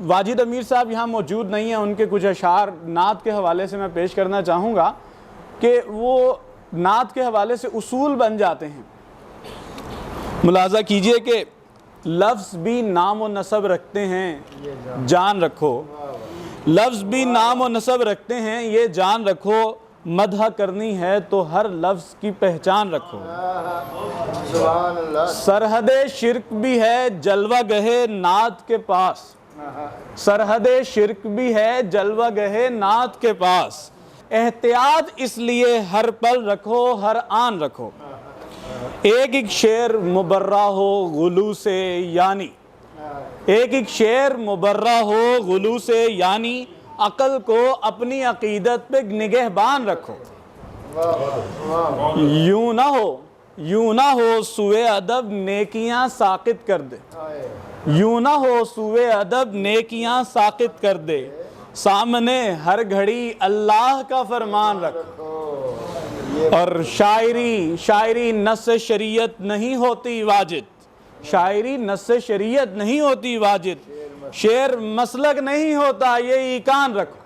واجد امیر صاحب یہاں موجود نہیں ہیں، ان کے کچھ اشعار نعت کے حوالے سے میں پیش کرنا چاہوں گا کہ وہ نعت کے حوالے سے اصول بن جاتے ہیں۔ ملاحظہ کیجئے کہ لفظ بھی نام و نسب رکھتے ہیں، جان رکھو، لفظ بھی نام و نسب رکھتے ہیں، یہ جان رکھو، مدح کرنی ہے تو ہر لفظ کی پہچان رکھو۔ سرحد شرک بھی ہے جلوہ گہ نعت کے پاس، سرحد شرک بھی ہے جلوہ گہ نعت کے پاس، احتیاط اس لیے ہر پل رکھو، ہر آن رکھو۔ ایک ایک شعر مبرہ ہو غلو سے، یعنی ایک ایک شعر مبرہ ہو غلو سے، یعنی عقل کو اپنی عقیدت پہ نگہبان رکھو۔ یوں نہ ہو سوئے ادب نیکیاں ساقط کر دے، یوں نہ ہو سوئے ادب نیکیاں ساقط کر دے، سامنے ہر گھڑی اللہ کا فرمان رکھو۔ اور شاعری نص شریعت نہیں ہوتی واجد، شاعری نص شریعت نہیں ہوتی واجد، شعر مسلک نہیں ہوتا، یہ ایقان رکھو۔